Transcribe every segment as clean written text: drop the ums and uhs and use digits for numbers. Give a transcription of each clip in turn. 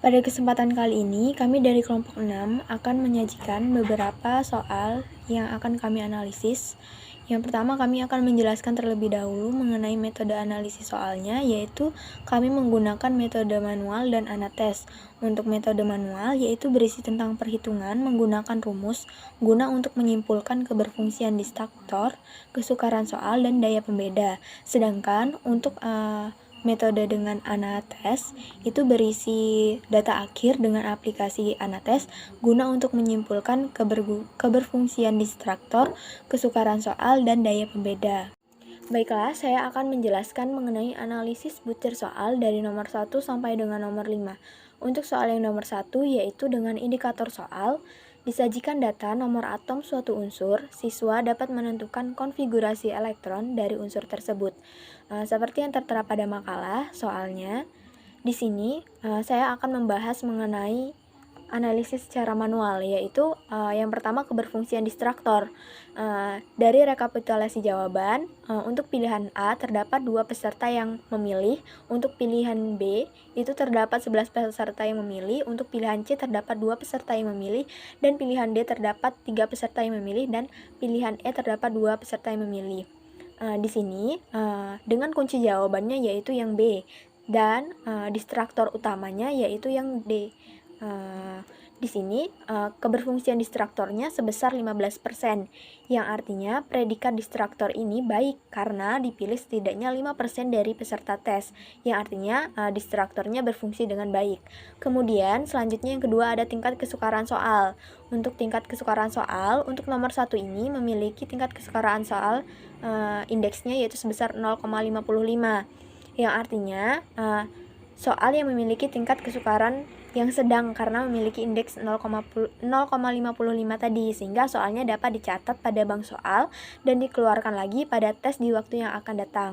Pada kesempatan kali ini, kami dari kelompok 6 akan menyajikan beberapa soal yang akan kami analisis. Yang pertama, kami akan menjelaskan terlebih dahulu mengenai metode analisis soalnya, yaitu kami menggunakan metode manual dan anates. Untuk metode manual, yaitu berisi tentang perhitungan menggunakan rumus guna untuk menyimpulkan keberfungsian distraktor, kesukaran soal, dan daya pembeda. Sedangkan untuk metode dengan anates itu berisi data akhir dengan aplikasi anates guna untuk menyimpulkan keberfungsian distraktor, kesukaran soal, dan daya pembeda. Baiklah, saya akan menjelaskan mengenai analisis butir soal dari nomor 1 sampai dengan nomor 5. Untuk soal yang nomor 1 yaitu dengan indikator soal, disajikan data nomor atom suatu unsur, siswa dapat menentukan konfigurasi elektron dari unsur tersebut. Seperti yang tertera pada makalah, soalnya di sini saya akan membahas mengenai analisis secara manual, yaitu yang pertama keberfungsian distraktor. Dari rekapitulasi jawaban, untuk pilihan A terdapat 2 peserta yang memilih, untuk pilihan B itu terdapat 11 peserta yang memilih, untuk pilihan C terdapat 2 peserta yang memilih, dan pilihan D terdapat 3 peserta yang memilih, dan pilihan E terdapat 2 peserta yang memilih. Di sini dengan kunci jawabannya yaitu yang B, dan distraktor utamanya yaitu yang D. Di sini keberfungsian distraktornya sebesar 15%, yang artinya predikat distraktor ini baik karena dipilih setidaknya 5% dari peserta tes, yang artinya distraktornya berfungsi dengan baik. Kemudian selanjutnya yang kedua ada tingkat kesukaran soal. Untuk tingkat kesukaran soal, untuk nomor 1 ini memiliki tingkat kesukaran soal indeksnya yaitu sebesar 0,55, yang artinya soal yang memiliki tingkat kesukaran yang sedang karena memiliki indeks 0,55 tadi, sehingga soalnya dapat dicatat pada bank soal dan dikeluarkan lagi pada tes di waktu yang akan datang.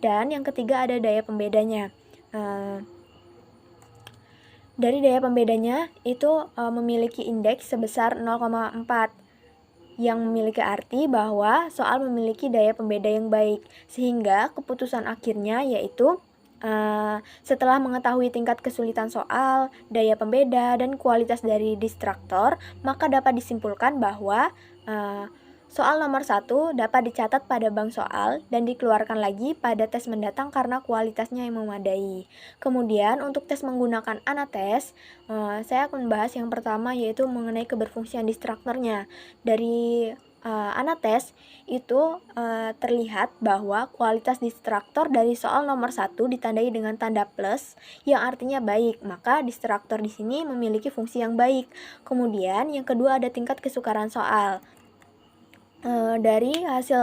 Dan yang ketiga ada daya pembedanya. Dari daya pembedanya itu memiliki indeks sebesar 0,4, yang memiliki arti bahwa soal memiliki daya pembeda yang baik, sehingga keputusan akhirnya yaitu setelah mengetahui tingkat kesulitan soal, daya pembeda, dan kualitas dari distraktor, maka dapat disimpulkan bahwa soal nomor 1 dapat dicatat pada bank soal dan dikeluarkan lagi pada tes mendatang karena kualitasnya yang memadai. Kemudian untuk tes menggunakan anates, saya akan membahas yang pertama yaitu mengenai keberfungsian distraktornya. Dari anates itu terlihat bahwa kualitas distraktor dari soal nomor 1 ditandai dengan tanda plus yang artinya baik, maka distraktor di sini memiliki fungsi yang baik. Kemudian yang kedua ada tingkat kesukaran soal. Dari hasil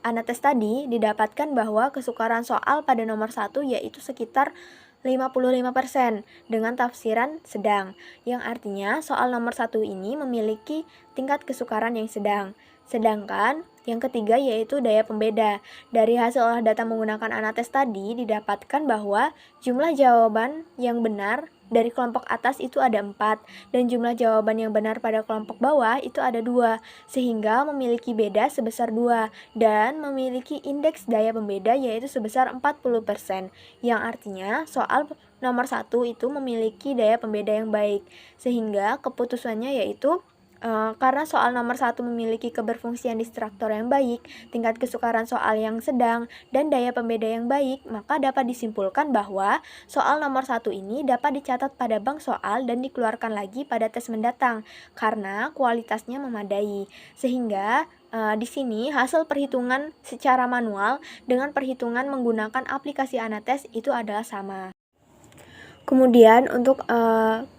anates tadi didapatkan bahwa kesukaran soal pada nomor 1 yaitu sekitar 55% dengan tafsiran sedang, yang artinya soal nomor 1 ini memiliki tingkat kesukaran yang sedang. Sedangkan yang ketiga yaitu daya pembeda. Dari hasil olah data menggunakan anates tadi didapatkan bahwa jumlah jawaban yang benar dari kelompok atas itu ada 4, dan jumlah jawaban yang benar pada kelompok bawah itu ada 2, sehingga memiliki beda sebesar 2, dan memiliki indeks daya pembeda yaitu sebesar 40%, yang artinya soal nomor 1 itu memiliki daya pembeda yang baik, sehingga keputusannya yaitu karena soal nomor 1 memiliki keberfungsian distraktor yang baik, tingkat kesukaran soal yang sedang, dan daya pembeda yang baik, maka dapat disimpulkan bahwa soal nomor 1 ini dapat dicatat pada bank soal dan dikeluarkan lagi pada tes mendatang karena kualitasnya memadai. Sehingga di sini hasil perhitungan secara manual dengan perhitungan menggunakan aplikasi anates itu adalah sama. Kemudian untuk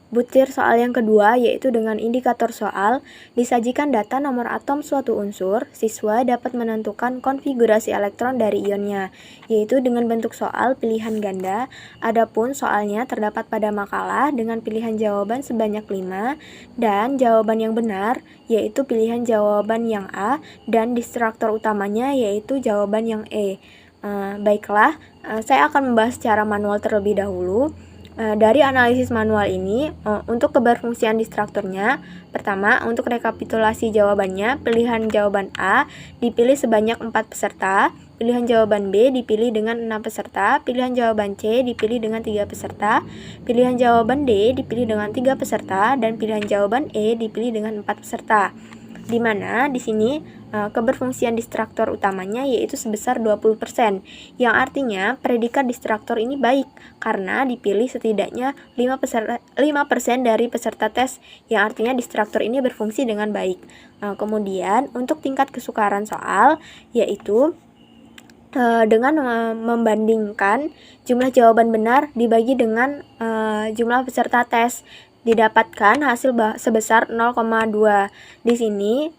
butir soal yang kedua yaitu dengan indikator soal, disajikan data nomor atom suatu unsur, siswa dapat menentukan konfigurasi elektron dari ionnya, yaitu dengan bentuk soal pilihan ganda. Adapun soalnya terdapat pada makalah dengan pilihan jawaban sebanyak 5, dan jawaban yang benar yaitu pilihan jawaban yang A, dan distraktor utamanya yaitu jawaban yang E. Baiklah, saya akan membahas secara manual terlebih dahulu. Dari analisis manual ini, untuk keberfungsian distraktornya, pertama, untuk rekapitulasi jawabannya, pilihan jawaban A dipilih sebanyak 4 peserta, pilihan jawaban B dipilih dengan 6 peserta, pilihan jawaban C dipilih dengan 3 peserta, pilihan jawaban D dipilih dengan 3 peserta, dan pilihan jawaban E dipilih dengan 4 peserta. Di mana di sini keberfungsian distraktor utamanya yaitu sebesar 20%, yang artinya predikat distraktor ini baik karena dipilih setidaknya 5% dari peserta tes, yang artinya distraktor ini berfungsi dengan baik. Kemudian untuk tingkat kesukaran soal yaitu dengan membandingkan jumlah jawaban benar dibagi dengan jumlah peserta tes, didapatkan hasil sebesar 0,2. Di sini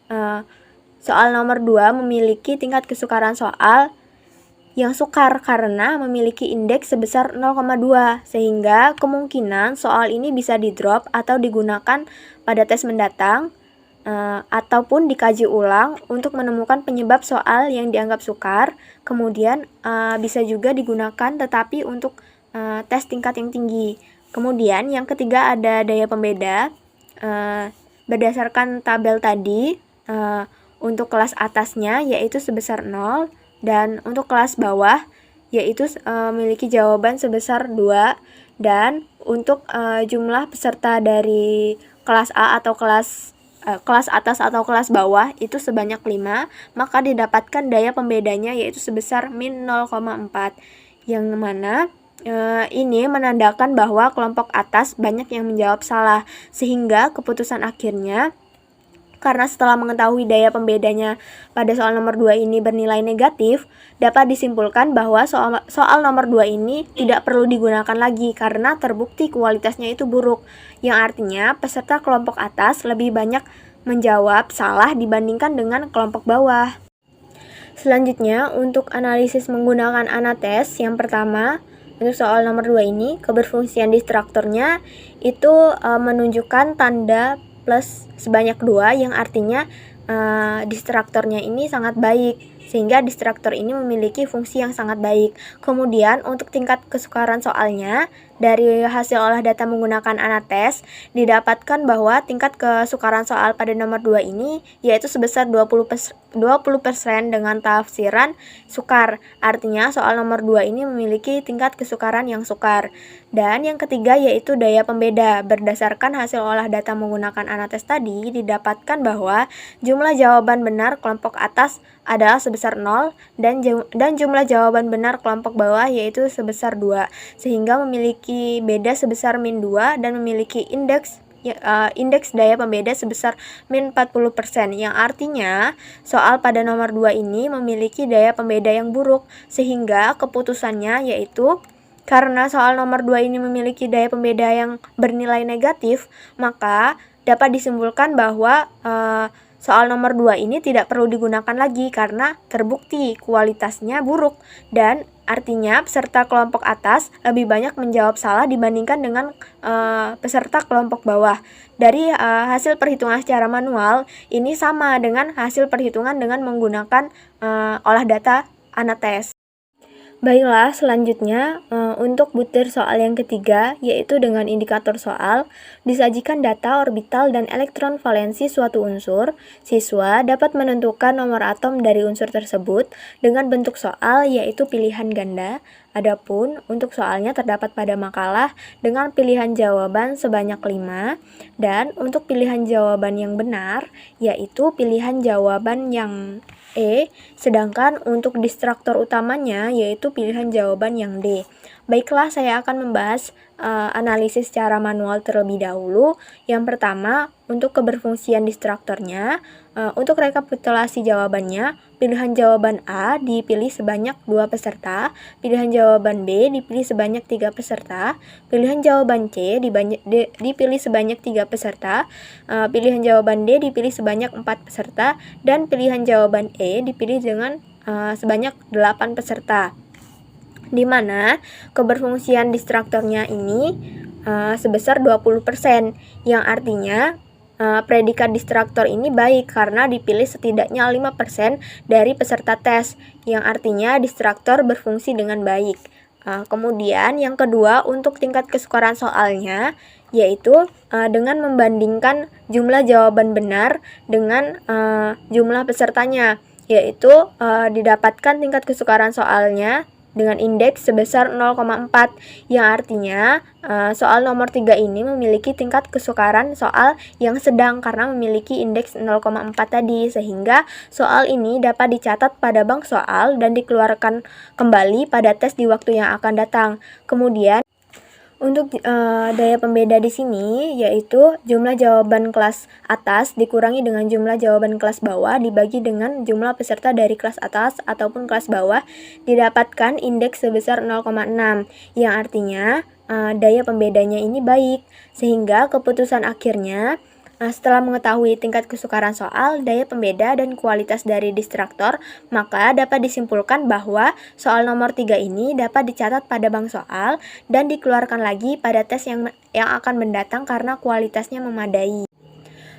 soal nomor 2 memiliki tingkat kesukaran soal yang sukar karena memiliki indeks sebesar 0,2, sehingga kemungkinan soal ini bisa di-drop atau digunakan pada tes mendatang ataupun dikaji ulang untuk menemukan penyebab soal yang dianggap sukar. Kemudian bisa juga digunakan tetapi untuk tes tingkat yang tinggi. Kemudian yang ketiga ada daya pembeda. Berdasarkan tabel tadi, untuk kelas atasnya yaitu sebesar 0, dan untuk kelas bawah yaitu memiliki jawaban sebesar 2, dan untuk jumlah peserta dari kelas A atau kelas atas atau kelas bawah itu sebanyak 5, maka didapatkan daya pembedanya yaitu sebesar min 0,4, yang mana ini menandakan bahwa kelompok atas banyak yang menjawab salah, sehingga keputusan akhirnya karena setelah mengetahui daya pembedanya pada soal nomor 2 ini bernilai negatif, dapat disimpulkan bahwa soal nomor 2 ini tidak perlu digunakan lagi karena terbukti kualitasnya itu buruk, yang artinya peserta kelompok atas lebih banyak menjawab salah dibandingkan dengan kelompok bawah. Selanjutnya, untuk analisis menggunakan ANATES, yang pertama, untuk soal nomor 2 ini, keberfungsian distraktornya itu menunjukkan tanda plus sebanyak 2, yang artinya distraktornya ini sangat baik, sehingga distraktor ini memiliki fungsi yang sangat baik. Kemudian untuk tingkat kesukaran soalnya, dari hasil olah data menggunakan ANATES, didapatkan bahwa tingkat kesukaran soal pada nomor 2 ini yaitu sebesar 20% dengan tafsiran sukar. Artinya soal nomor 2 ini memiliki tingkat kesukaran yang sukar. Dan yang ketiga yaitu daya pembeda. Berdasarkan hasil olah data menggunakan ANATES tadi, didapatkan bahwa jumlah jawaban benar kelompok atas adalah sebesar 0, dan jumlah jawaban benar kelompok bawah yaitu sebesar 2, sehingga memiliki beda sebesar min 2 dan memiliki indeks daya pembeda sebesar min 40%, yang artinya soal pada nomor 2 ini memiliki daya pembeda yang buruk, sehingga keputusannya yaitu karena soal nomor 2 ini memiliki daya pembeda yang bernilai negatif, maka dapat disimpulkan bahwa soal nomor 2 ini tidak perlu digunakan lagi karena terbukti kualitasnya buruk, dan artinya peserta kelompok atas lebih banyak menjawab salah dibandingkan dengan peserta kelompok bawah. Dari hasil perhitungan secara manual, ini sama dengan hasil perhitungan dengan menggunakan olah data ANATES. Baiklah, selanjutnya untuk butir soal yang ketiga, yaitu dengan indikator soal, disajikan data orbital dan elektron valensi suatu unsur. Siswa dapat menentukan nomor atom dari unsur tersebut dengan bentuk soal yaitu pilihan ganda. Adapun untuk soalnya terdapat pada makalah dengan pilihan jawaban sebanyak 5, dan untuk pilihan jawaban yang benar yaitu pilihan jawaban yang E, sedangkan untuk distraktor utamanya yaitu pilihan jawaban yang D. Baiklah, saya akan membahas analisis secara manual terlebih dahulu. Yang pertama, untuk keberfungsian distraktornya, untuk rekapitulasi jawabannya, pilihan jawaban A dipilih sebanyak 2 peserta, pilihan jawaban B dipilih sebanyak 3 peserta, pilihan jawaban C dipilih sebanyak 3 peserta, pilihan jawaban D dipilih sebanyak 4 peserta, dan pilihan jawaban E dipilih dengan sebanyak 8 peserta. Di mana keberfungsian distraktornya ini sebesar 20%, yang artinya predikat distraktor ini baik karena dipilih setidaknya 5% dari peserta tes, yang artinya distraktor berfungsi dengan baik. Kemudian yang kedua, untuk tingkat kesukaran soalnya yaitu dengan membandingkan jumlah jawaban benar dengan jumlah pesertanya. yaitu didapatkan tingkat kesukaran soalnya dengan indeks sebesar 0,4, yang artinya soal nomor 3 ini memiliki tingkat kesukaran soal yang sedang karena memiliki indeks 0,4 tadi, sehingga soal ini dapat dicatat pada bank soal dan dikeluarkan kembali pada tes di waktu yang akan datang. Kemudian untuk daya pembeda di sini yaitu jumlah jawaban kelas atas dikurangi dengan jumlah jawaban kelas bawah dibagi dengan jumlah peserta dari kelas atas ataupun kelas bawah, didapatkan indeks sebesar 0,6, yang artinya daya pembedanya ini baik, sehingga keputusan akhirnya setelah mengetahui tingkat kesukaran soal, daya pembeda, dan kualitas dari distraktor, maka dapat disimpulkan bahwa soal nomor 3 ini dapat dicatat pada bank soal dan dikeluarkan lagi pada tes yang akan mendatang karena kualitasnya memadai.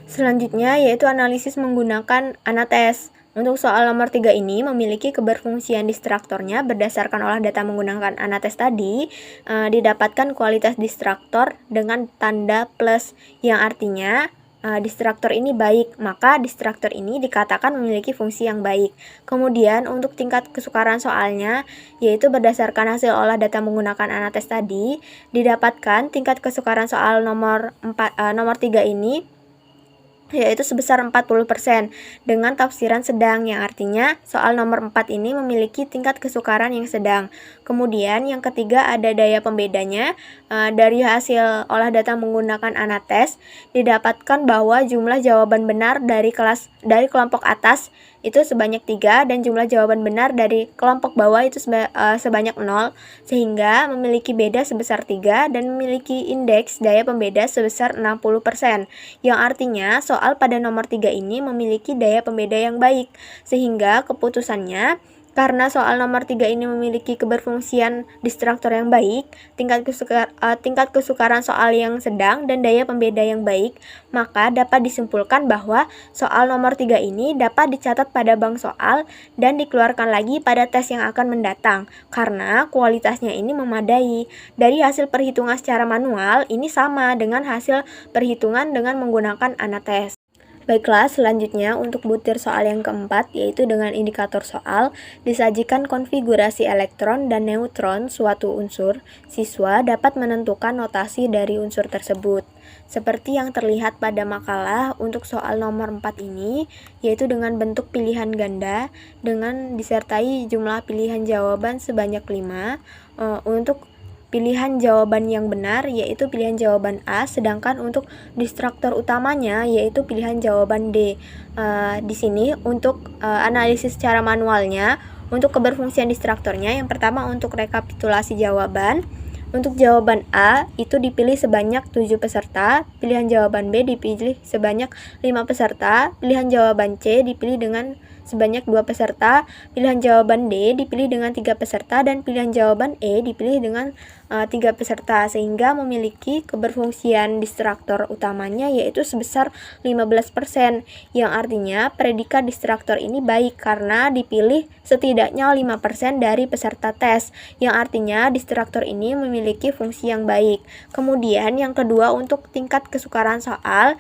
Selanjutnya yaitu analisis menggunakan ANATES. Untuk soal nomor 3 ini memiliki keberfungsian distraktornya berdasarkan olah data menggunakan ANATES tadi, didapatkan kualitas distraktor dengan tanda plus, yang artinya distraktor ini baik, maka distraktor ini dikatakan memiliki fungsi yang baik. Kemudian untuk tingkat kesukaran soalnya, yaitu berdasarkan hasil olah data menggunakan ANATES tadi, didapatkan tingkat kesukaran soal nomor 3 ini yaitu sebesar 40% dengan tafsiran sedang, yang artinya soal nomor 4 ini memiliki tingkat kesukaran yang sedang. Kemudian yang ketiga ada daya pembedanya. Dari hasil olah data menggunakan ANATES didapatkan bahwa jumlah jawaban benar dari kelompok atas itu sebanyak 3 dan jumlah jawaban benar dari kelompok bawah itu sebanyak 0, sehingga memiliki beda sebesar 3 dan memiliki indeks daya pembeda sebesar 60%, yang artinya soal pada nomor 3 ini memiliki daya pembeda yang baik, sehingga keputusannya karena soal nomor 3 ini memiliki keberfungsian distraktor yang baik, tingkat kesukaran soal yang sedang, dan daya pembeda yang baik, maka dapat disimpulkan bahwa soal nomor 3 ini dapat dicatat pada bank soal dan dikeluarkan lagi pada tes yang akan mendatang, karena kualitasnya ini memadai. Dari hasil perhitungan secara manual, ini sama dengan hasil perhitungan dengan menggunakan ANATES. Baiklah, selanjutnya untuk butir soal yang keempat, yaitu dengan indikator soal, disajikan konfigurasi elektron dan neutron suatu unsur, siswa dapat menentukan notasi dari unsur tersebut. Seperti yang terlihat pada makalah, untuk soal nomor 4 ini, yaitu dengan bentuk pilihan ganda, dengan disertai jumlah pilihan jawaban sebanyak 5, untuk pilihan jawaban yang benar yaitu pilihan jawaban A, sedangkan untuk distraktor utamanya yaitu pilihan jawaban D. Di sini untuk analisis secara manualnya, untuk keberfungsian distraktornya, yang pertama untuk rekapitulasi jawaban. Untuk jawaban A itu dipilih sebanyak 7 peserta, pilihan jawaban B dipilih sebanyak 5 peserta, pilihan jawaban C dipilih dengan sebanyak 2 peserta, pilihan jawaban D dipilih dengan 3 peserta, dan pilihan jawaban E dipilih dengan 3 peserta, sehingga memiliki keberfungsian distraktor utamanya yaitu sebesar 15%, yang artinya predikat distraktor ini baik karena dipilih setidaknya 5% dari peserta tes, yang artinya distraktor ini memiliki fungsi yang baik. Kemudian yang kedua untuk tingkat kesukaran soal,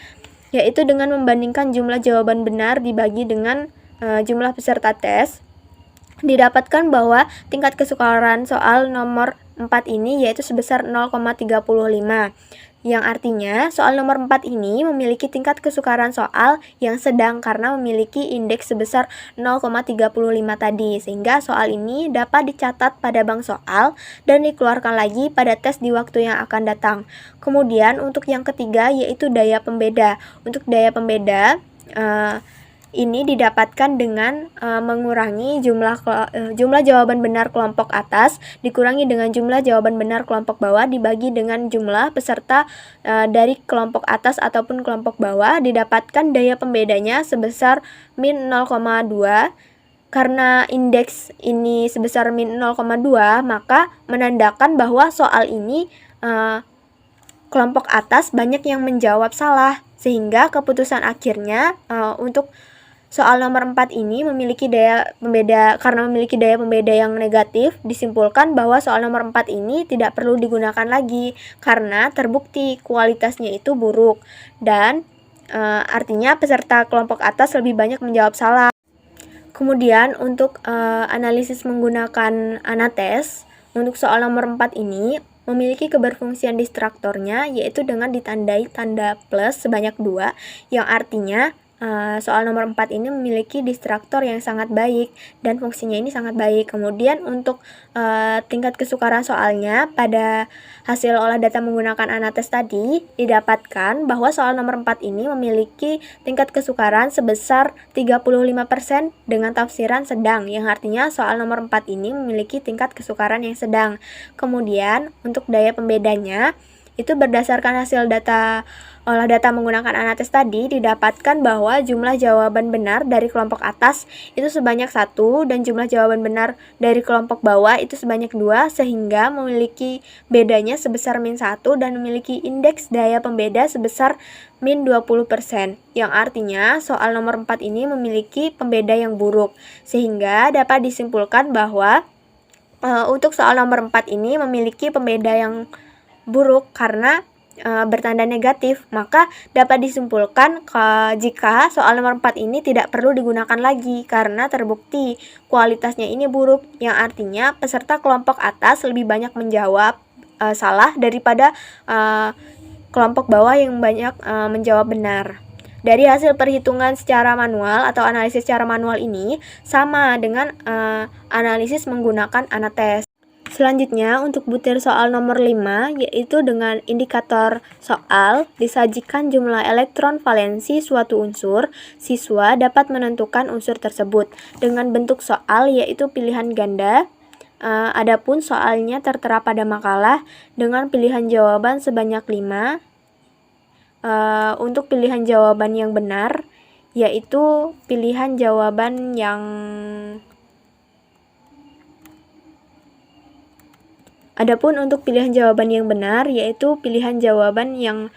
yaitu dengan membandingkan jumlah jawaban benar dibagi dengan jumlah peserta tes, didapatkan bahwa tingkat kesukaran soal nomor 4 ini yaitu sebesar 0,35, yang artinya soal nomor 4 ini memiliki tingkat kesukaran soal yang sedang karena memiliki indeks sebesar 0,35 tadi, sehingga soal ini dapat dicatat pada bank soal dan dikeluarkan lagi pada tes di waktu yang akan datang. Kemudian untuk yang ketiga yaitu daya pembeda. Untuk daya pembeda ini didapatkan dengan mengurangi jumlah jawaban benar kelompok atas dikurangi dengan jumlah jawaban benar kelompok bawah dibagi dengan jumlah peserta dari kelompok atas ataupun kelompok bawah, didapatkan daya pembedanya sebesar min 0,2. Karena indeks ini sebesar min 0,2, maka menandakan bahwa soal ini kelompok atas banyak yang menjawab salah, sehingga keputusan akhirnya untuk soal nomor 4 ini memiliki daya pembeda, karena memiliki daya pembeda yang negatif, disimpulkan bahwa soal nomor 4 ini tidak perlu digunakan lagi karena terbukti kualitasnya itu buruk, dan artinya peserta kelompok atas lebih banyak menjawab salah. Kemudian untuk analisis menggunakan ANATES, untuk soal nomor 4 ini memiliki keberfungsian distraktornya yaitu dengan ditandai tanda plus sebanyak 2, yang artinya soal nomor 4 ini memiliki distraktor yang sangat baik dan fungsinya ini sangat baik. Kemudian untuk tingkat kesukaran soalnya pada hasil olah data menggunakan ANATES tadi didapatkan bahwa soal nomor 4 ini memiliki tingkat kesukaran sebesar 35% dengan tafsiran sedang, yang artinya soal nomor 4 ini memiliki tingkat kesukaran yang sedang. Kemudian untuk daya pembedanya itu berdasarkan hasil olah data menggunakan ANATES tadi didapatkan bahwa jumlah jawaban benar dari kelompok atas itu sebanyak 1 dan jumlah jawaban benar dari kelompok bawah itu sebanyak 2, sehingga memiliki bedanya sebesar -1 dan memiliki indeks daya pembeda sebesar -20%, yang artinya soal nomor 4 ini memiliki pembeda yang buruk, sehingga dapat disimpulkan bahwa untuk soal nomor 4 ini memiliki pembeda yang buruk karena bertanda negatif, maka dapat disimpulkan jika soal nomor 4 ini tidak perlu digunakan lagi karena terbukti kualitasnya ini buruk, yang artinya peserta kelompok atas lebih banyak menjawab salah daripada kelompok bawah yang banyak menjawab benar. Dari hasil perhitungan secara manual atau analisis secara manual ini sama dengan analisis menggunakan ANATES. Selanjutnya untuk butir soal nomor 5, yaitu dengan indikator soal disajikan jumlah elektron valensi suatu unsur, siswa dapat menentukan unsur tersebut dengan bentuk soal yaitu pilihan ganda. Adapun soalnya tertera pada makalah dengan pilihan jawaban sebanyak 5. Untuk pilihan jawaban yang benar yaitu pilihan jawaban yang Adapun untuk pilihan jawaban yang benar yaitu pilihan jawaban yang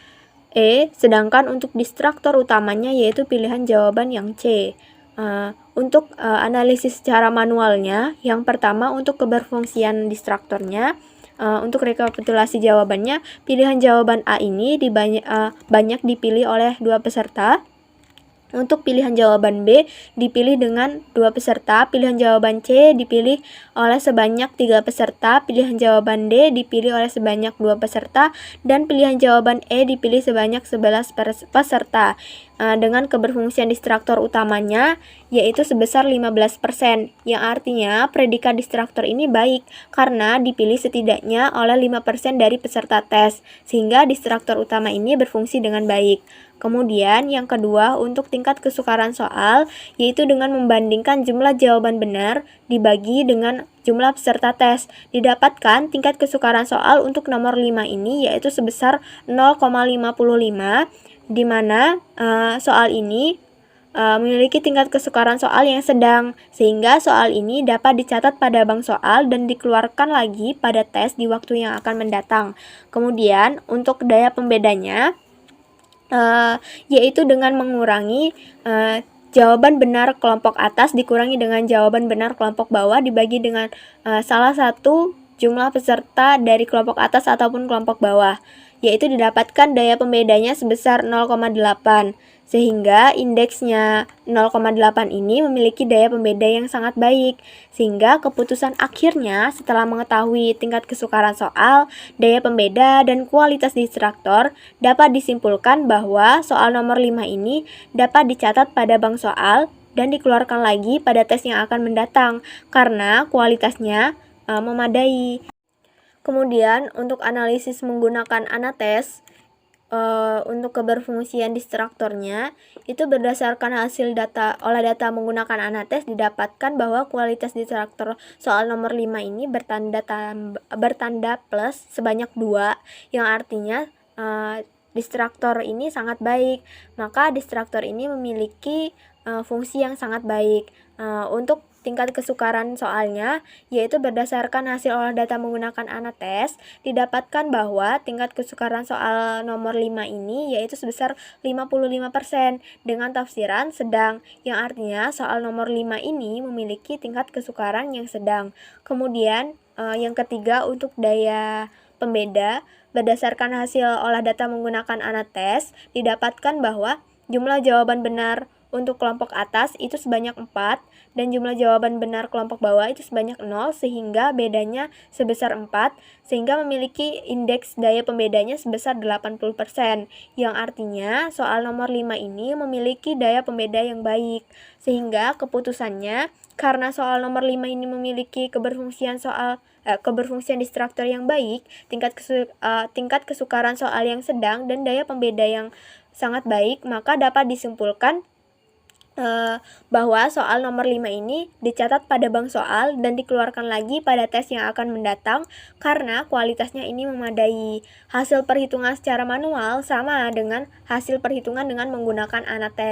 E, sedangkan untuk distraktor utamanya yaitu pilihan jawaban yang C. Untuk analisis secara manualnya, yang pertama untuk keberfungsian distraktornya, untuk rekapitulasi jawabannya, pilihan jawaban A ini banyak dipilih oleh 2 peserta. Untuk pilihan jawaban B dipilih dengan 2 peserta, pilihan jawaban C dipilih oleh sebanyak 3 peserta, pilihan jawaban D dipilih oleh sebanyak 2 peserta, dan pilihan jawaban E dipilih sebanyak 11 peserta. Dengan keberfungsian distraktor utamanya yaitu sebesar 15%, yang artinya predikat distraktor ini baik karena dipilih setidaknya oleh 5% dari peserta tes, sehingga distraktor utama ini berfungsi dengan baik. Kemudian yang kedua untuk tingkat kesukaran soal yaitu dengan membandingkan jumlah jawaban benar dibagi dengan jumlah peserta tes. Didapatkan tingkat kesukaran soal untuk nomor 5 ini yaitu sebesar 0,55, di mana soal ini memiliki tingkat kesukaran soal yang sedang, sehingga soal ini dapat dicatat pada bank soal dan dikeluarkan lagi pada tes di waktu yang akan mendatang. Kemudian untuk daya pembedanya yaitu dengan mengurangi jawaban benar kelompok atas dikurangi dengan jawaban benar kelompok bawah dibagi dengan salah satu jumlah peserta dari kelompok atas ataupun kelompok bawah, yaitu didapatkan daya pembedanya sebesar 0,8, sehingga indeksnya 0,8 ini memiliki daya pembeda yang sangat baik, sehingga keputusan akhirnya setelah mengetahui tingkat kesukaran soal, daya pembeda, dan kualitas distraktor dapat disimpulkan bahwa soal nomor 5 ini dapat dicatat pada bank soal dan dikeluarkan lagi pada tes yang akan mendatang karena kualitasnya memadai. Kemudian untuk analisis menggunakan ANATES untuk keberfungsian distraktornya itu berdasarkan hasil olah data menggunakan ANATES didapatkan bahwa kualitas distraktor soal nomor 5 ini bertanda plus sebanyak 2, yang artinya distraktor ini sangat baik. Maka distraktor ini memiliki fungsi yang sangat baik. Untuk tingkat kesukaran soalnya yaitu berdasarkan hasil olah data menggunakan ANATES didapatkan bahwa tingkat kesukaran soal nomor 5 ini yaitu sebesar 55% dengan tafsiran sedang, yang artinya soal nomor 5 ini memiliki tingkat kesukaran yang sedang. Kemudian yang ketiga untuk daya pembeda berdasarkan hasil olah data menggunakan ANATES didapatkan bahwa jumlah jawaban benar untuk kelompok atas itu sebanyak 4, dan jumlah jawaban benar kelompok bawah itu sebanyak 0, sehingga bedanya sebesar 4, sehingga memiliki indeks daya pembedanya sebesar 80%, yang artinya soal nomor 5 ini memiliki daya pembeda yang baik. Sehingga keputusannya, karena soal nomor 5 ini memiliki keberfungsian destruktur yang baik, tingkat kesukaran soal yang sedang, dan daya pembeda yang sangat baik, maka dapat disimpulkan bahwa soal nomor 5 ini dicatat pada bank soal dan dikeluarkan lagi pada tes yang akan mendatang karena kualitasnya ini memadai. Hasil perhitungan secara manual sama dengan hasil perhitungan dengan menggunakan ANATES.